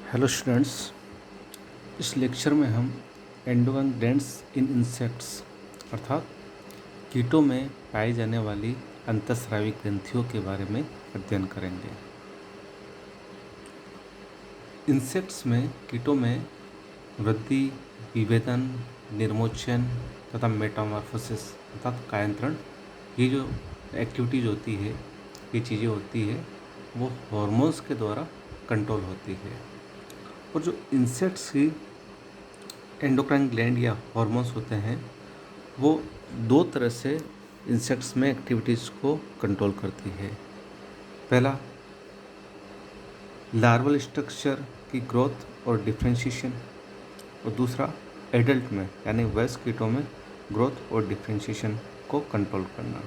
Hello students. इस lecture में हम एंडोक्राइन ग्लैंड्स इन इंसेक्ट्स अर्थात कीटों में पाई जाने वाली अंतःस्रावी ग्रंथियों के बारे में अध्ययन करेंगे। इंसेक्ट्स में कीटों में वृद्धि, विभेदन, निर्मोचन तथा मेटामॉर्फोसिस अर्थात कायांतरण, ये जो एक्टिविटीज होती है, ये चीज़ें होती है, वो हॉर्मोन्स के द्वारा कंट्रोल होती है। और जो इंसेक्ट्स की एंडोक्राइन ग्लैंड या हॉर्मोन्स होते हैं, वो दो तरह से इंसेक्ट्स में एक्टिविटीज़ को कंट्रोल करती है। पहला, लार्वल स्ट्रक्चर की ग्रोथ और डिफ्रेंशिएशन, और दूसरा एडल्ट में यानी वयस्क कीटों में ग्रोथ और डिफ्रेंशिएशन को कंट्रोल करना।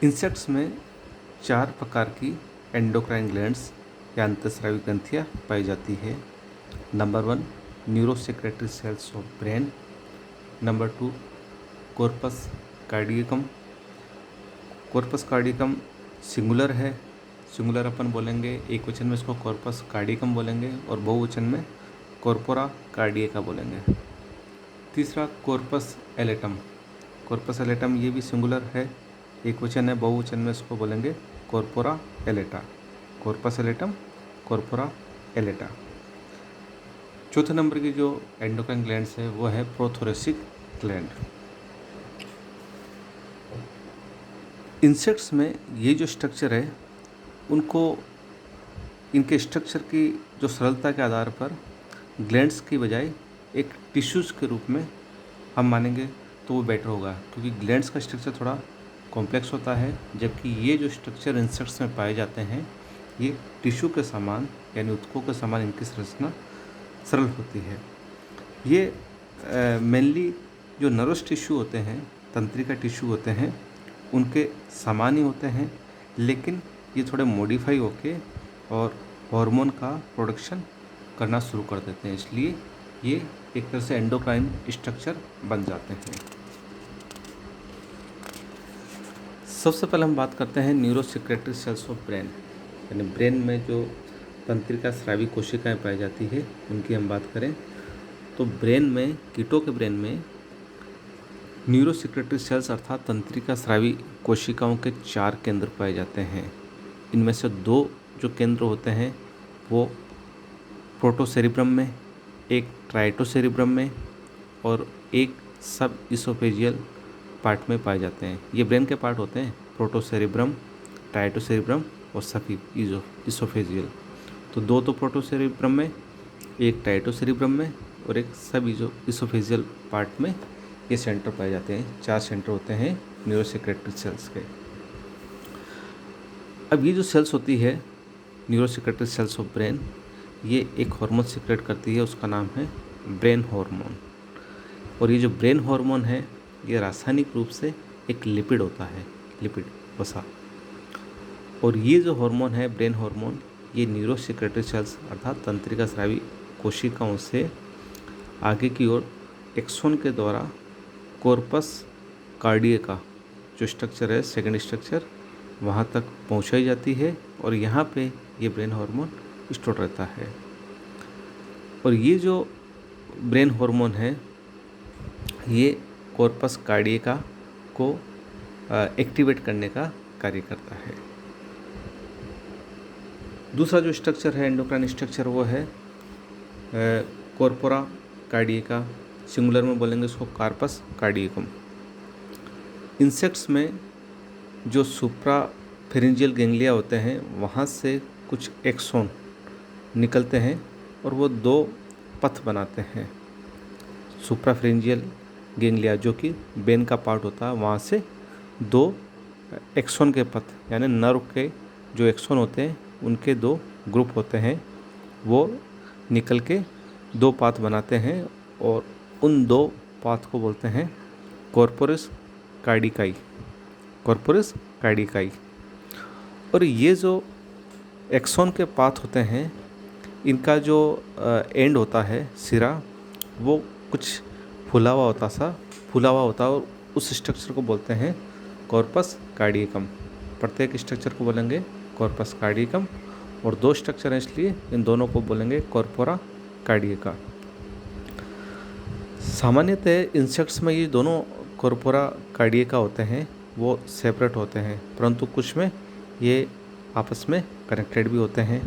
इंसेक्ट्स में 4 प्रकार की एंडोक्राइन ग्लैंड्स या अंतःस्रावी ग्रंथियाँ पाई जाती है। Number 1, neurosecretory cells of brain. Number 2, corpus cardiacum. Corpus cardiacum singular है, सिंगुलर अपन बोलेंगे, एक वचन में इसको कॉर्पस कार्डियकम बोलेंगे और बहुवचन में कॉर्पोरा कार्डियका बोलेंगे। तीसरा, कॉर्पस एलेटम। कॉर्पस एलेटम ये भी सिंगुलर है, एक वचन है, बहुवचन में इसको बोलेंगे कॉर्पोरा एलेटा। Corpus एलेटम, corpora एलेटा। चौथे नंबर की जो एंडोक्राइन ग्लैंड्स है वो है प्रोथोरेसिक ग्लैंड। इंसेक्ट्स में ये जो स्ट्रक्चर है, उनको इनके स्ट्रक्चर की जो सरलता के आधार पर ग्लैंड्स की बजाय एक टिश्यूज़ के रूप में हम मानेंगे तो वो बेटर होगा, क्योंकि ग्लैंड्स का स्ट्रक्चर थोड़ा कॉम्प्लेक्स होता है, जबकि ये जो स्ट्रक्चर इंसेक्ट्स में पाए जाते हैं ये टिश्यू के समान यानी ऊतकों के समान इनकी संरचना सरल होती है। ये मेनली जो नर्वस टिश्यू होते हैं, तंत्रिका टिश्यू होते हैं, उनके समान ही होते हैं, लेकिन ये थोड़े मॉडिफाई होके और हार्मोन का प्रोडक्शन करना शुरू कर देते हैं, इसलिए ये एक तरह से एंडोक्राइन स्ट्रक्चर बन जाते हैं। सबसे पहले हम बात करते हैं न्यूरोसेक्रेटरी सेल्स ऑफ ब्रेन, यानी ब्रेन में जो तंत्रिका स्रावी कोशिकाएं पाई जाती है उनकी हम बात करें तो ब्रेन में, कीटों के ब्रेन में न्यूरोसेक्रेटरी सेल्स अर्थात तंत्रिका स्रावी कोशिकाओं के 4 केंद्र पाए जाते हैं। इनमें से 2 जो केंद्र होते हैं वो प्रोटोसेरिब्रम में, एक ट्राइटोसेरिब्रम में और एक सब इसोफेजियल पार्ट में पाए जाते हैं। ये ब्रेन के पार्ट होते हैं, प्रोटोसेरिब्रम, ट्राइटोसेरिब्रम और सब इसोफेजियल। तो 2 तो प्रोटोसेरिब्रम में, एक ट्राइटोसेरिब्रम में और एक सब इसोफेजियल पार्ट में ये सेंटर पाए जाते हैं। 4 सेंटर होते हैं न्यूरोसेक्रेटरी सेल्स के। अब ये जो सेल्स होती है न्यूरोसेक्रेटरी सेल्स ऑफ ब्रेन, ये एक हार्मोन सीक्रेट करती है, उसका नाम है ब्रेन हार्मोन। और ये जो ब्रेन हार्मोन है ये रासायनिक रूप से एक लिपिड होता है, लिपिड वसा। और ये जो हार्मोन है ब्रेन हार्मोन, ये न्यूरोसेक्रेटरी सेल्स अर्थात तंत्रिका स्रावी कोशिकाओं से आगे की ओर एक्सोन के द्वारा कॉर्पस कार्डियका जो स्ट्रक्चर है, सेकेंड स्ट्रक्चर, वहाँ तक पहुँचाई जाती है और यहाँ पे ये ब्रेन हार्मोन स्टोर रहता है। और ये जो ब्रेन हार्मोन है ये कॉर्पस कार्डियका को एक्टिवेट करने का कार्य करता है। दूसरा जो स्ट्रक्चर है एंडोक्राइन स्ट्रक्चर वो है कॉर्पोरा कार्डियका, सिंगुलर में बोलेंगे इसको कार्पस कार्डियकम। इंसेक्ट्स में जो सुप्राफेरिंजियल गैंग्लिया होते हैं वहाँ से कुछ एक्सोन निकलते हैं और वो 2 पथ बनाते हैं। सुप्राफेरिंजियल गैंग्लिया जो कि ब्रेन का पार्ट होता है, वहाँ से 2 एक्सोन के पथ यानी नर्व के जो एक्सोन होते हैं उनके 2 ग्रुप होते हैं, वो निकल के 2 पाथ बनाते हैं और उन 2 पाथ को बोलते हैं कॉर्पोरस कार्डिकाई, कॉर्पोरस कार्डिकाई। और ये जो एक्सोन के पाथ होते हैं इनका जो एंड होता है, सिरा, वो कुछ फूला हुआ होता है और उस स्ट्रक्चर को बोलते हैं कॉर्पस कार्डियकम। प्रत्येक स्ट्रक्चर को बोलेंगे कॉर्पस कार्डियकम, और दो स्ट्रक्चर हैं इसलिए इन दोनों को बोलेंगे कॉर्पोरा कार्डियका। सामान्यतः इंसेक्ट्स में ये दोनों कॉर्पोरा कार्डियका होते हैं वो सेपरेट होते हैं, परंतु कुछ में ये आपस में कनेक्टेड भी होते हैं,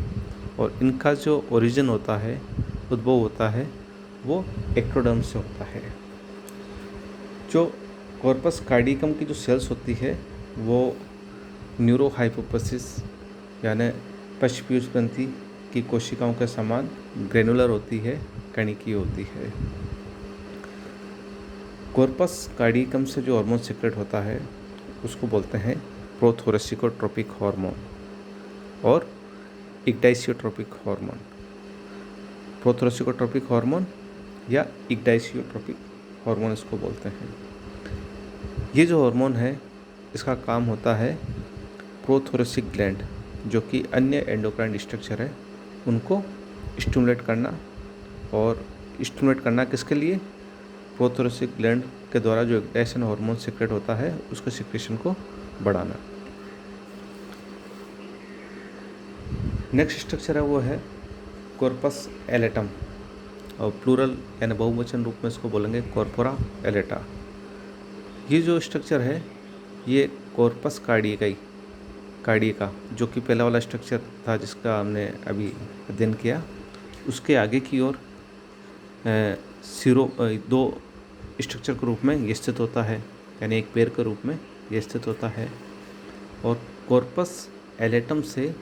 और इनका जो ओरिजिन होता है, उद्भव होता है, वो एक्टोडर्म से होता है। जो कॉर्पस कार्डियकम की जो सेल्स होती है वो न्यूरोहाइपोफिसिस यानी पश्चपीयूष ग्रंथि की कोशिकाओं के समान ग्रेनुलर होती है, कणिकीय होती है। कॉर्पस कार्डियकम से जो हार्मोन सीक्रेट होता है उसको बोलते हैं प्रोथोरेसिकोट्रोपिक हार्मोन और इग्डाइसियोट्रोपिक हार्मोन। प्रोथोरेसिकोट्रोपिक हार्मोन या इग्डाइसियोट्रोपिक हार्मोन इसको बोलते हैं। ये जो हार्मोन है इसका काम होता है प्रोथोरेसिक ग्लैंड जो कि अन्य एंडोक्राइन स्ट्रक्चर है उनको स्टिमुलेट करना, और स्टिमुलेट करना किसके लिए? प्रोथोरेसिक ग्लैंड के द्वारा जो इग्नाइशन हार्मोन सीक्रेट होता है उसके सीक्रेशन को बढ़ाना। नेक्स्ट स्ट्रक्चर है वो है कॉर्पस एलेटम, और प्लूरल यानी बहुवचन रूप में इसको बोलेंगे कॉर्पोरा एलेटा। ये जो स्ट्रक्चर है ये कॉर्पस कार्डियका जो कि पहला वाला स्ट्रक्चर था जिसका हमने अभी अध्ययन किया, उसके आगे की ओर दो स्ट्रक्चर के रूप में ये स्थित होता है, यानी एक पैर के रूप में ये स्थित होता है। और कॉर्पस एलेटम से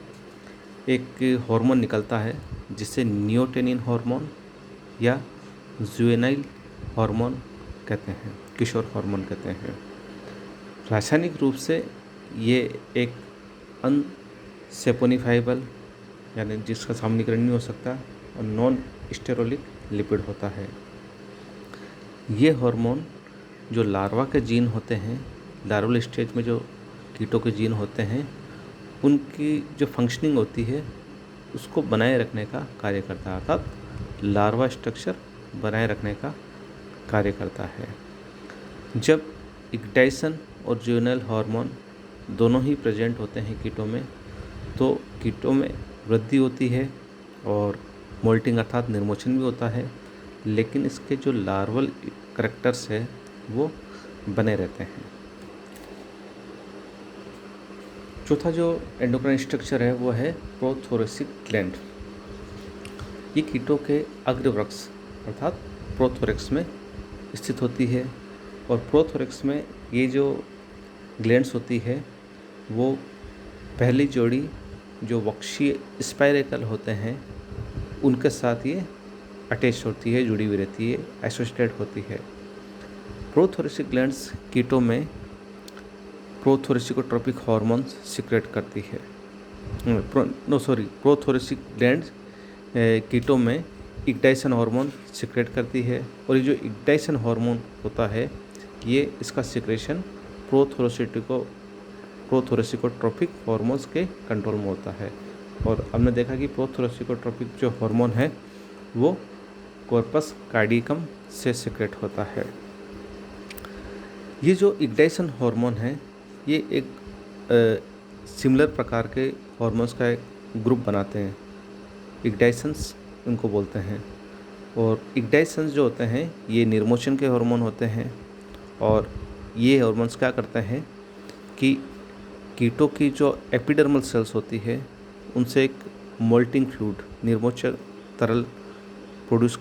एक हार्मोन निकलता है जिसे नियोटेनिन हार्मोन या जुवेनाइल हार्मोन कहते हैं, किशोर हार्मोन कहते हैं। रासायनिक रूप से ये एक अनसेपोनिफाइबल यानी जिसका सामान्यीकरण नहीं हो सकता और नॉन स्टेरोलिक लिपिड होता है। ये हार्मोन जो लार्वा के जीन होते हैं, लार्वल स्टेज में जो कीटों के जीन होते हैं, उनकी जो फंक्शनिंग होती है उसको बनाए रखने का कार्य करता है, अर्थात लार्वा स्ट्रक्चर बनाए रखने का कार्य करता है। जब इग्नाइशन और जुवेनाइल हार्मोन दोनों ही प्रेजेंट होते हैं कीटों में, तो कीटों में वृद्धि होती है और मोल्टिंग अर्थात निर्मोचन भी होता है, लेकिन इसके जो लार्वल करैक्टर्स है वो बने रहते हैं। चौथा जो एंडोक्राइन स्ट्रक्चर है वो है प्रोथोरेसिक ग्लैंड। ये कीटों के अग्रवृक्ष अर्थात प्रोथोरेक्स में स्थित होती है, और प्रोथोरेक्स में ये जो ग्लैंड्स होती है वो पहली जोड़ी जो वक्षीय स्पाइरेकल होते हैं उनके साथ ये अटैच होती है, जुड़ी हुई रहती है, एसोसिएटेड होती है। प्रोथोरेसिक ग्लैंड्स कीटों में प्रोथोरेसिकोट्रोपिक हार्मोन्स सीक्रेट करती है। प्रोथोरेसिक ग्लैंड्स कीटों में इग्नाइशन हार्मोन सीक्रेट करती है, और ये जो इग्नाइशन हार्मोन होता है ये इसका सीक्रेशन प्रोथोरेसिकोट्रोपिक हार्मोन्स के कंट्रोल में होता है। और हमने देखा कि प्रोथोरेसिकोट्रोपिक जो हार्मोन है वो कॉर्पस कार्डियकम से सीक्रेट होता है। ये जो इग्नाइशन हार्मोन है ये एक सिमिलर प्रकार के हार्मोन्स का एक ग्रुप बनाते हैं, इग्नाइशंस उनको बोलते हैं। और इग्नाइशंस जो होते हैं ये निर्मोचन के हार्मोन होते हैं, और ये हार्मोन्स क्या करते हैं कि कीटों की जो एपिडर्मल सेल्स होती है उनसे एक मोल्टिंग फ्लूइड निर्मोचक तरल प्रोड्यूस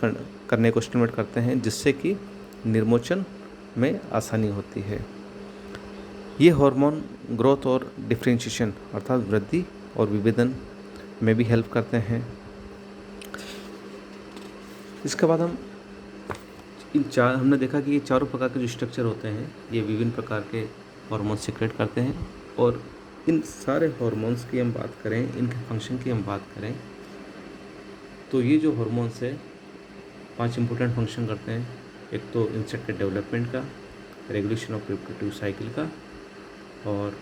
करने को स्टिमुलेट करते हैं, जिससे कि निर्मोचन में आसानी होती है। ये हार्मोन ग्रोथ और डिफरेंशिएशन अर्थात वृद्धि और विभेदन में भी हेल्प करते हैं। इसके बाद हमने देखा कि ये चारों प्रकार के जो स्ट्रक्चर होते हैं ये विभिन्न प्रकार के हार्मोन सीक्रेट करते हैं, और इन सारे हार्मोन्स की हम बात करें, इनके फंक्शन की हम बात करें, तो ये जो हार्मोन्स है 5 इंपॉर्टेंट फंक्शन करते हैं। एक तो इंसेक्ट के डेवलपमेंट का, रेगुलेशन ऑफ रिप्रोडक्टिव साइकिल का, और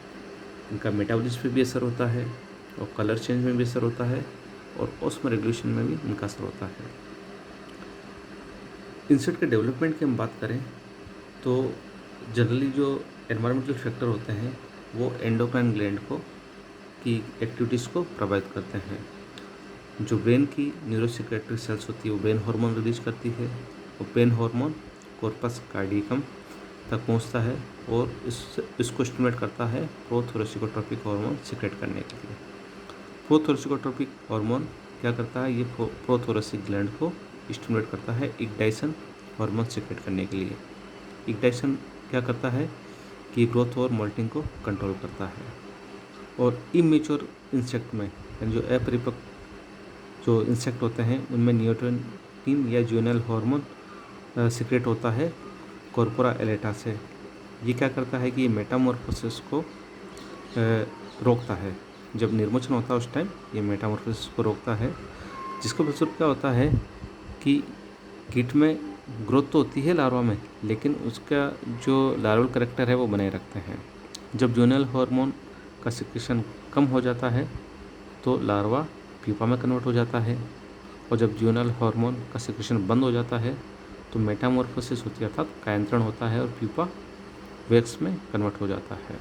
इनका मेटाबॉलिज्म पे भी असर होता है, और कलर चेंज में भी असर होता है, और ऑस्मो रेगुलेशन में भी इनका असर होता है। इंसेक्ट के डेवलपमेंट की हम बात करें तो जनरली जो एनवायरमेंटल फैक्टर होते हैं वो एंडोक्राइन ग्लैंड को की एक्टिविटीज़ को प्रभावित करते हैं। जो ब्रेन की न्यूरोसिक्रेटरी सेल्स होती है वो ब्रेन हार्मोन रिलीज करती है और ब्रेन हार्मोन कॉर्पस कार्डियकम तक पहुंचता है और इसको स्टिमुलेट करता है प्रोथोरेसिकोट्रोपिक हार्मोन सीक्रेट करने के लिए। प्रोथोरेसिकोट्रोपिक हार्मोन क्या करता है, ये प्रोथोरेसिक ग्लैंड को स्टिमुलेट करता है इग्नाइशन हार्मोन सीक्रेट करने के लिए। इग्नाइशन क्या करता है कि ग्रोथ और मोल्टिंग को कंट्रोल करता है। और इमेच्योर इंसेक्ट में यानी जो अपरिपक्व जो इंसेक्ट होते हैं उनमें नियोटेनिन या ज्यूवेनाइल हार्मोन सीक्रेट होता है कॉर्पोरा एलेटा से। ये क्या करता है कि ये मेटामॉर्फोसिस को रोकता है। जब निर्मोचन होता है उस टाइम ये मेटामॉर्फोसिस को रोकता है, जिसका फलस्वरूप क्या होता है कि कीट में ग्रोथ तो होती है लार्वा में, लेकिन उसका जो लार्वल कैरेक्टर है वो बनाए रखते हैं। जब ज्यूवेनाइल हार्मोन का सिक्रेशन कम हो जाता है तो लार्वा प्यूपा में कन्वर्ट हो जाता है, और जब ज्यूवेनाइल हार्मोन का सिक्रेशन बंद हो जाता है तो मेटामॉर्फोसिस होती है, अर्थात कायांतरण होता है और प्यूपा वैक्स में कन्वर्ट हो जाता है।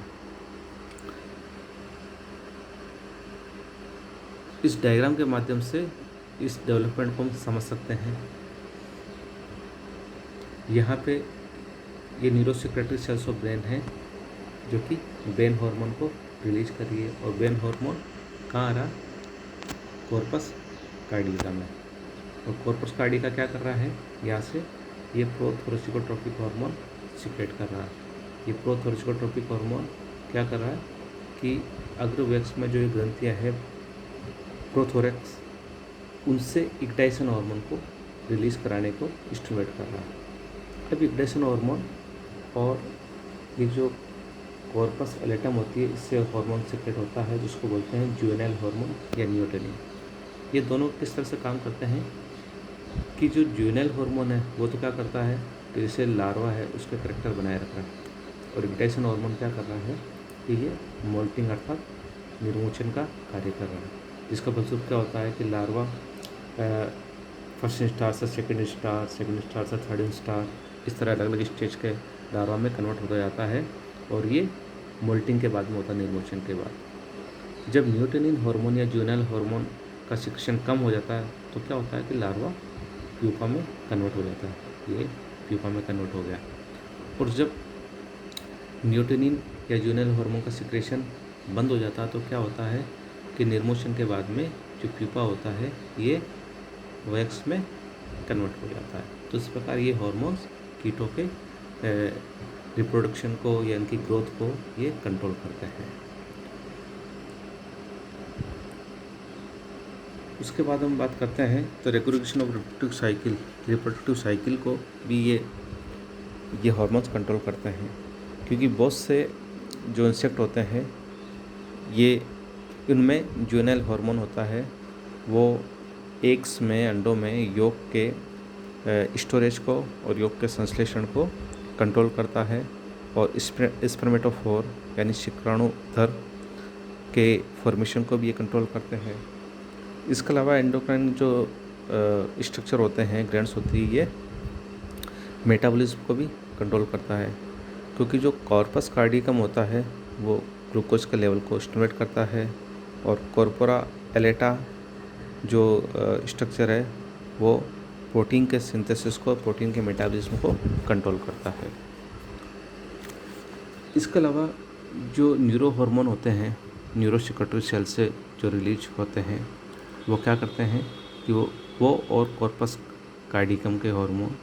इस डायग्राम के माध्यम से इस डेवलपमेंट को हम समझ सकते हैं। यहाँ पे ये न्यूरोसिक्रेटरी सेल्स ऑफ ब्रेन है जो कि ब्रेन हार्मोन को रिलीज कर रही है, और ब्रेन हार्मोन कहाँ आ रहा, कॉर्पस कार्डिका में। और कॉर्पस कार्डिका क्या कर रहा है, यहाँ से ये प्रोथोरेसिकोट्रोपिक हार्मोन सीक्रेट कर रहा है। ये प्रोथोरेसिकोट्रोपिक हार्मोन क्या कर रहा है कि अग्रवैक्स में जो ये ग्रंथियाँ है प्रोथोरेक्स, उनसे इग्नाइशन हार्मोन को रिलीज कराने को स्टिमुलेट कर रहा है। अब इग्नाइशन हार्मोन और ये जो कॉर्पस एलेटम होती है इससे हार्मोन सीक्रेट होता है जिसको बोलते हैं ज्यूवेनाइल हार्मोन या नियोटेनिन। ये दोनों किस तरह से काम करते हैं कि जो ज्यूवेनाइल हार्मोन है वो तो क्या करता है कि जैसे लार्वा है उसका करेक्टर बनाए रख रहा है, और इग्नाइशन हार्मोन क्या कर रहा है कि ये मोल्टिंग अर्थात निर्मोचन का कार्य कर रहा है, जिसका फलस्वरूप क्या होता है कि लार्वा फर्स्ट स्टार से सेकंड स्टार से थर्ड स्टार, इस तरह अलग अलग स्टेज के लार्वा में कन्वर्ट होता जाता है, और ये मोल्टिंग के बाद में होता है, निर्मोचन के बाद। जब नियोटेनिन हार्मोन या ज्यूवेनाइल हार्मोन का सिक्रेशन कम हो जाता है तो क्या होता है कि लार्वा प्यूपा में कन्वर्ट हो जाता है। ये प्यूपा में कन्वर्ट हो गया। और जब नियोटेनिन या ज्यूवेनाइल हार्मोन का सिक्रेशन बंद हो जाता है तो क्या होता है कि निर्मोचन के बाद में जो प्यूपा होता है ये वैक्स में कन्वर्ट हो जाता है। तो इस प्रकार ये हार्मोन्स कीटों के रिप्रोडक्शन को या इनकी ग्रोथ को ये कंट्रोल करते हैं। उसके बाद हम बात करते हैं तो रेगुलेशन ऑफ रिप्रोडक्टिव साइकिल को भी ये हार्मोन्स कंट्रोल करते हैं, क्योंकि बहुत से जो इंसेक्ट होते हैं ये इनमें ज्यूवेनाइल हार्मोन होता है, वो एग्स में अंडों में योक के स्टोरेज को और योग के संश्लेषण को कंट्रोल करता है, और स्पर्मेटोफोर यानी शुक्राणुधर के फॉर्मेशन को भी ये कंट्रोल करते हैं। इसके अलावा एंडोक्राइन जो स्ट्रक्चर होते हैं, ग्लैंड्स होती है, ये मेटाबॉलिज्म को भी कंट्रोल करता है, क्योंकि जो कॉर्पस कार्डिकम होता है वो ग्लूकोज के लेवल को स्टिमुलेट करता है, और कॉर्पोरा एलेटा जो स्ट्रक्चर है वो प्रोटीन के सिंथेसिस को, प्रोटीन के मेटाबॉलिज्म को कंट्रोल करता है। इसके अलावा जो न्यूरो हार्मोन होते हैं न्यूरोसिक्रेटरी सेल से जो रिलीज होते हैं वो क्या करते हैं कि वो और कॉर्पस कार्डिकम के हार्मोन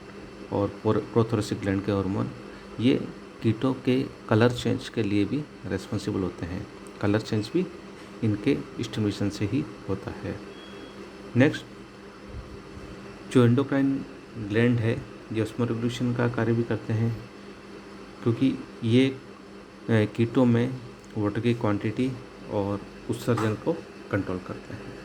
और प्रोथोरेसिक ग्लैंड के हार्मोन ये कीटों के कलर चेंज के लिए भी रेस्पॉन्सिबल होते हैं। कलर चेंज भी इनके स्टिमुलेशन से ही होता है। नेक्स्ट जो एंडोक्राइन ग्लैंड है ये ऑस्मोरेगुलेशन का कार्य भी करते हैं, क्योंकि ये कीटों में वाटर की क्वांटिटी और उत्सर्जन को कंट्रोल करते हैं।